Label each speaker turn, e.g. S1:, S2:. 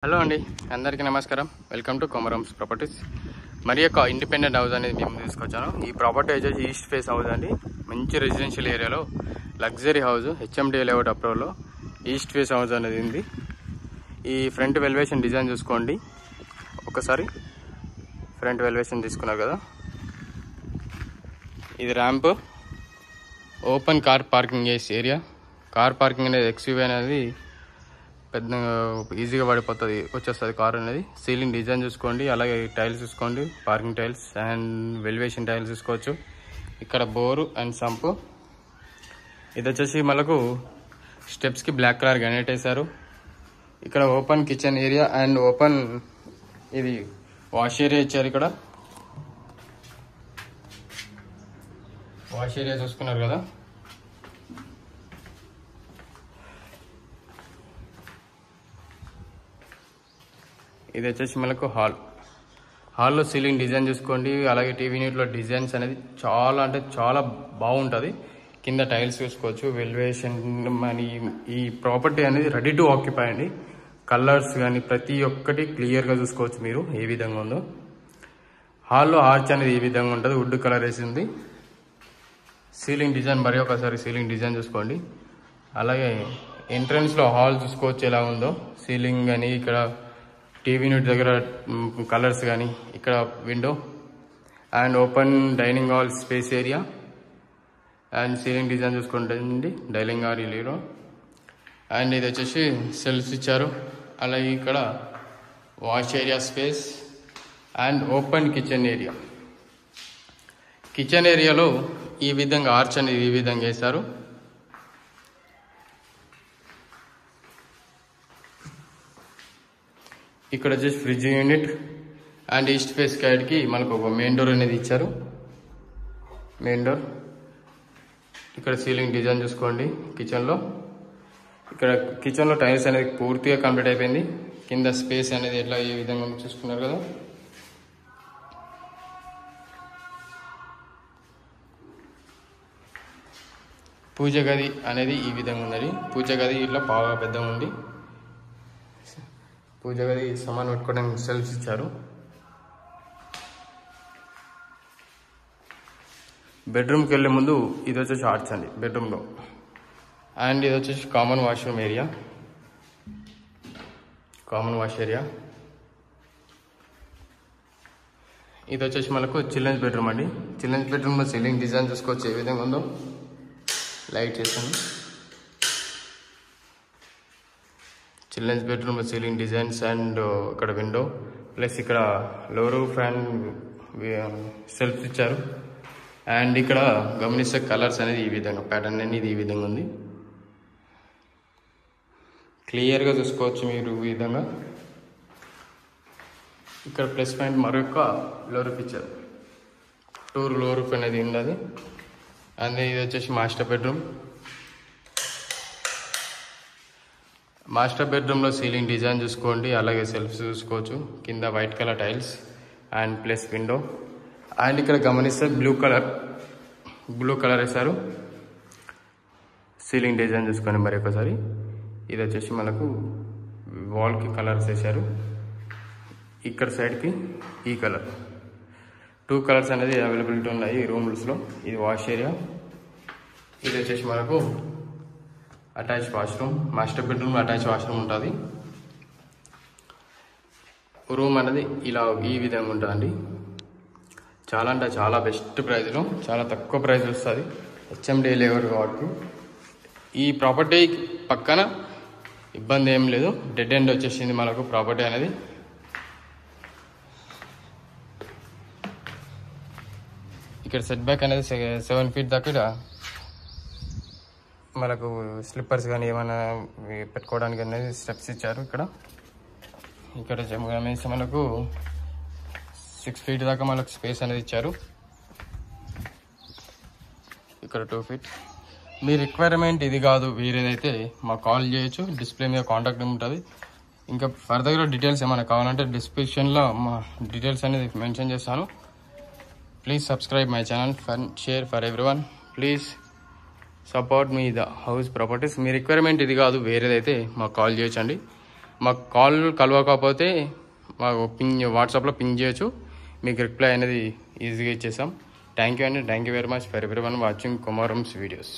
S1: Hello అండి, అందరికీ నమస్కారం. Welcome to Komaram's properties. మరి యొక్క ఇండిపెండెంట్ హౌస్ అనేది మేము తీసుకొచ్చాను. ఈ ప్రాపర్టీ వచ్చేసి ఈస్ట్ ఫేస్ హౌస్ అండి. మంచి రెసిడెన్షియల్ ఏరియాలో లగ్జరీ హౌస్, హెచ్ఎండి లేఅవుట్ అప్రోలో ఈస్ట్ ఫేస్ హౌస్ అనేది ఉంది. ఈ ఫ్రంట్ వెలివేషన్ డిజైన్ చూసుకోండి ఒకసారి. ఫ్రంట్ వెలివేషన్ తీసుకున్నారు కదా, ఇది ramp, open car parking area. Car parking అనేది ఎక్స్యూవీ అనేది పెద్ద ఈజీగా వచ్చేస్తుంది కార్ అనేది. సీలింగ్ డిజైన్ చూసుకోండి, అలాగే టైల్స్ చూసుకోండి, పార్కింగ్ టైల్స్ అండ్ వెలివేషన్ టైల్స్ చూసుకోవచ్చు. ఇక్కడ బోరు అండ్ సంపు. ఇది వచ్చేసి మనకు స్టెప్స్కి బ్లాక్ కలర్ గ్రానైట్ వేశారు. ఇక్కడ open kitchen area and open ఇది వాష్ ఏరియా ఇచ్చారు. ఇక్కడ వాష్ ఏరియా చూసుకున్నారు కదా. ఇది వచ్చేసి మనకు హాల్లో సీలింగ్ డిజైన్ చూసుకోండి, అలాగే టీవీ యూనిట్లో డిజైన్స్ అనేది చాలా బాగుంటుంది. కింద టైల్స్ చూసుకోవచ్చు, వెలివేషన్. అని ఈ ప్రాపర్టీ అనేది రెడీ టు ఆక్యుపై అండి. కలర్స్ కానీ ప్రతి ఒక్కటి క్లియర్గా చూసుకోవచ్చు మీరు ఏ విధంగా ఉందో. హాల్లో ఆర్చ్ అనేది ఈ విధంగా ఉంటుంది, వుడ్ కలర్ వేసింది. సీలింగ్ డిజైన్ మరి ఒకసారి సీలింగ్ డిజైన్ చూసుకోండి. అలాగే ఎంట్రన్స్లో హాల్ చూసుకోవచ్చు ఎలా ఉందో. సీలింగ్ కానీ ఇక్కడ టీవీ యూనిట్ దగ్గర కలర్స్ కానీ, ఇక్కడ window and open dining hall space area and ceiling design చూసుకుంటుంది డైనింగ్ హాల్ ఇల్లు. అండ్ ఇది వచ్చేసి సెల్ఫ్స్ ఇచ్చారు. అలాగే ఇక్కడ wash area space and open kitchen area. Kitchen ఏరియాలో ఈ విధంగా ఆర్చ్ అనేది ఈ విధంగా వేశారు. ఇక్కడ వచ్చేసి fridge unit and east face సైడ్కి మనకు ఒక మెయిన్ డోర్ అనేది ఇచ్చారు. Main door. ఇక్కడ సీలింగ్ డిజైన్ చూసుకోండి కిచెన్లో. ఇక్కడ కిచెన్లో టైల్స్ అనేది పూర్తిగా కంప్లీట్ అయిపోయింది. కింద స్పేస్ అనేది ఎట్లా ఈ విధంగా చూసుకున్నారు కదా. పూజ గది అనేది ఈ విధంగా ఉన్నది. పూజ గది ఇట్లా బాగా పెద్దగా ఉంది. పూజ గది సామాన్ పెట్టుకోవడానికి సెల్ఫ్స్ ఇచ్చారు. బెడ్రూమ్కి వెళ్ళే ముందు ఇది వచ్చేసి ఆర్చ్ అండి బెడ్రూమ్లో. అండ్ ఇది వచ్చేసి common washroom area, common wash area. ఇది వచ్చేసి మనకు చిల్డ్రన్స్ బెడ్రూమ్ అండి. చిల్డ్రన్స్ బెడ్రూమ్లో సీలింగ్ డిజైన్ చూసుకోవచ్చు ఏ విధంగా ఉందో. లైట్ చేసాను. Children's bedroom ceiling designs and ఇక్కడ విండో ప్లస్ ఇక్కడ లో రూఫ్ అండ్ సెల్ఫ్ ఇచ్చారు. అండ్ ఇక్కడ గమనిస్తే కలర్స్ అనేది ఈ విధంగా, ప్యాటర్న్ అనేది ఈ విధంగా ఉంది. క్లియర్గా చూసుకోవచ్చు మీరు ఈ విధంగా. ఇక్కడ ప్లస్ పాయింట్ మరొక లో రూఫ్ ఇచ్చారు. లో రూఫ్ అనేది ఉన్నది. అండ్ ఇది వచ్చేసి మాస్టర్ బెడ్రూమ్. మాస్టర్ బెడ్రూమ్లో సీలింగ్ డిజైన్ చూసుకోండి, అలాగే సెల్ఫ్స్ చూసుకోవచ్చు. కింద white colour tiles and plus window. And ఇక్కడ గమనిస్తే బ్లూ కలర్ వేశారు. సీలింగ్ డిజైన్ చూసుకోండి మరి ఒకసారి. ఇది వచ్చేసి మనకు వాల్కి కలర్స్ వేశారు. ఇక్కడ సైడ్కి ఈ కలర్, 2 కలర్స్ అనేది అవైలబిలిటీ ఉన్నాయి రూమ్స్లో. ఇది వాష్ ఏరియా. ఇది వచ్చేసి మనకు attach washroom. Master bedroom attach washroom ఉంటుంది. రూమ్ అనేది ఇలా ఈ విధంగా ఉంటుందండి. చాలా అంటే చాలా బెస్ట్ ప్రైస్లో, చాలా తక్కువ ప్రైస్ వస్తుంది. హెచ్ఎండి లేఅవుట్ కాబట్టి ఈ ప్రాపర్టీ పక్కన ఇబ్బంది ఏం లేదు. డెడ్ ఎండ్ వచ్చేసింది మనకు ప్రాపర్టీ అనేది. ఇక్కడ సెట్ బ్యాక్ అనేది 7 ఫీట్ దాకా మనకు స్లిప్పర్స్ కానీ ఏమైనా పెట్టుకోవడానికి అనేది స్టెప్స్ ఇచ్చారు. ఇక్కడ గమనిస్తే మనకు 6 ఫీట్ దాకా మనకు స్పేస్ అనేది ఇచ్చారు. ఇక్కడ 2 ఫీట్. మీ రిక్వైర్మెంట్ ఇది కాదు వేరేదైతే మాకు కాల్ చేయొచ్చు. డిస్ప్లే మీద కాంటాక్ట్ ఉంటుంది. ఇంకా ఫర్దర్గా డీటెయిల్స్ ఏమైనా కావాలంటే డిస్క్రిప్షన్లో మా డీటెయిల్స్ అనేది మెన్షన్ చేస్తాను. Please subscribe my channel, share for everyone. Please support me the house properties. Me requirement ఇది కాదు వేరేదైతే మాకు కాల్ చేయొచ్చండి. మాకు కాల్ కలవకపోతే మాకు వాట్సాప్లో పింగ్ చేయొచ్చు, మీకు రిప్లై అనేది ఈజీగా ఇచ్చేసాం. థ్యాంక్ యూ అండి. Thank you very much for everyone watching Kumaram's videos.